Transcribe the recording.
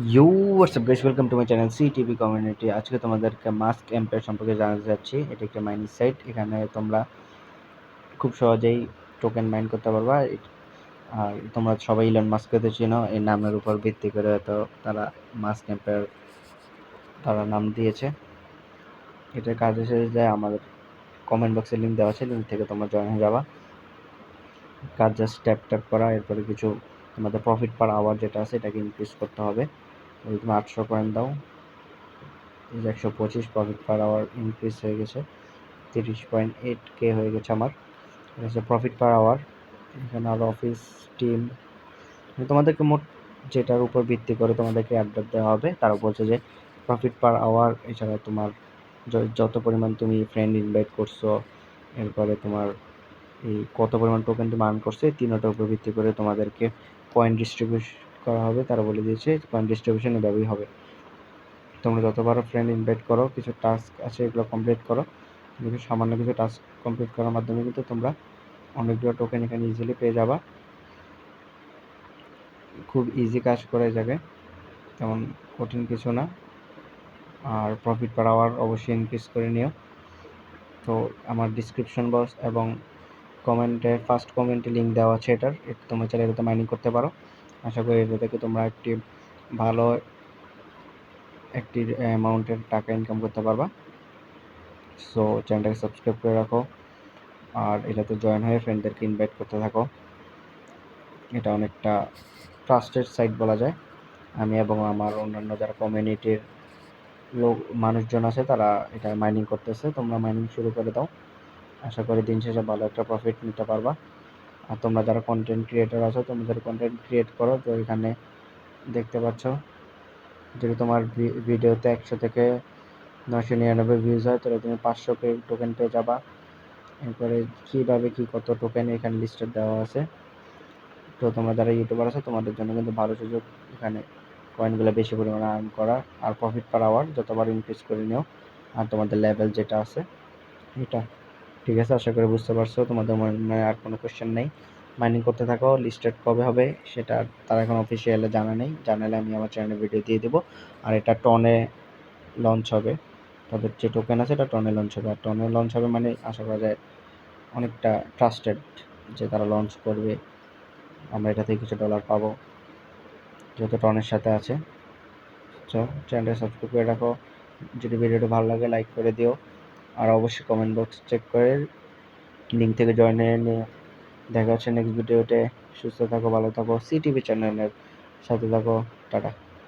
You what's up guys, welcome to my channel CTV community. আজকে তোমাদেরকে mask ampere সম্পর্কে জানাতে যাচ্ছি। এটা একটা মাইনিং সাইট। এখানে তোমরা খুব সহজেই টোকেন মাইন করতে পারবা। আর তোমরা সবাই ইলন মাস্ককে তো চেনো, এই নামের উপর ভিত্তি করে তো তারা মাস্ক এম্পের তারা নাম দিয়েছে। এটার কাজ এসে যায় আমাদের কমেন্ট বক্সে লিঙ্ক দেওয়া আছে, লিঙ্ক থেকে তোমরা জয়েন হয়ে যাবা। কাজ জাস্ট ট্যাপ ট্যাপ করা, এরপরে কিছু তোমাদের প্রফিট পার আওয়ার যেটা আছে এটাকে ইনক্রিজ করতে হবে। যদি তুমি 800 কয়েন দাও, 125 প্রফিট পার আওয়ার ইনক্রিজ হয়ে গেছে, 30.8K হয়ে গেছে আমার। এটা হচ্ছে প্রফিট পার আওয়ার। এখানে আরও অফিস টিম তোমাদেরকে মোট যেটার উপর ভিত্তি করে তোমাদেরকে আপডেট দেওয়া হবে। তারা বলছে যে প্রফিট পার আওয়ার, এছাড়া তোমার যত পরিমাণ তুমি ফ্রেন্ড ইনভাইট করছো, এরপরে তোমার এই কত পরিমাণ টোকেন তুমি আর্ন করছো, এই তিনটার উপর ভিত্তি করে তোমাদেরকে কয়েন ডিস্ট্রিবিউট করা হবে। তারা বলে দিয়েছে কয়েন ডিস্ট্রিবিউশন এভাবেই হবে। তোমরা যতবার ফ্রেন্ড ইনভাইট করো, কিছু টাস্ক আছে এগুলো কমপ্লিট করো। সামান্য কিছু টাস্ক কমপ্লিট করার মাধ্যমে কিন্তু তোমরা অনেকগুলো টোকেন এখানে ইজিলি পেয়ে যাবা। খুব ইজি কাজ করে যাবে, তেমন কঠিন কিছু না। আর প্রফিট পার আওয়ার অবশ্যই ইনক্রিজ করে নিও। তো আমার ডিসক্রিপশন বক্স এবং কমেন্টে ফার্স্ট কমেন্টে লিঙ্ক দেওয়া আছে এটার, তোমরা চাইলে এটাতে মাইনিং করতে পারো। আশা করি এটা থেকে তোমরা একটি ভালো একটি অ্যামাউন্টের টাকা ইনকাম করতে পারবা। সো চ্যানেলটাকে সাবস্ক্রাইব করে রাখো, আর এটাতে জয়েন হয়ে ফ্রেন্ডদেরকে ইনভাইট করতে থাকো। এটা অনেকটা ট্রাস্টেড সাইট বলা যায়। আমি এবং আমার অন্যান্য যারা কমিউনিটির মানুষজন আছে তারা এটা মাইনিং করতেছে। তোমরা মাইনিং শুরু করে দাও, আশা করি দিন শেষে ভালো একটা প্রফিট নিতে পারবা। আর তোমরা যারা কন্টেন্ট ক্রিয়েটর আছো, তোমাদের কন্টেন্ট ক্রিয়েট করো। তো এখানে দেখতে পাচ্ছ, যদি তোমার ভিডিওতে 100 থেকে 999 ভিউজ হয়, তাহলে তুমি 500 টোকেন পেয়ে যাবা। এরপরে কীভাবে কী কত টোকেন এখানে লিস্টেড দেওয়া আছে। তো তোমরা যারা ইউটিউবার আছো, তোমাদের জন্য কিন্তু ভালো সুযোগ এখানে কয়েনগুলো বেশি পরিমাণে আর্ন করা। আর প্রফিট পার আওয়ার যতবার ইনক্রিজ করে নিও। আর তোমাদের লেভেল যেটা আছে এটা ঠিক আছে। আশা করি বুঝতে পারছো। তোমাদের মনে আর কোনো কোয়েশ্চেন নেই। মাইনিং করতে থাকো। লিস্টেড কবে হবে সেটা তারা এখন অফিসিয়ালি জানা নেই, জানালে আমি আমার চ্যানেলে ভিডিও দিয়ে দেবো। আর এটা টনে লঞ্চ হবে, তাদের যে টোকেন আছে এটা টনে লঞ্চ হবে। আর টনে লঞ্চ হবে মানে আশা করা যায় অনেকটা ট্রাস্টেড যে তারা লঞ্চ করবে, আমরা এটা থেকে কিছু ডলার পাবো যেহেতু টনের সাথে আছে। তো চ্যানেলটা সাবস্ক্রাইব করে রাখো। যদি ভিডিওটা ভালো লাগে লাইক করে দিও, আর অবশ্যই কমেন্ট বক্স চেক করে লিঙ্ক থেকে জয়েন হয়ে নিয়ে দেখা হচ্ছে নেক্সট ভিডিওতে। সুস্থ থাকো, ভালো থাকো, সিটিভি চ্যানেলের সাথে থাকো। টাটা।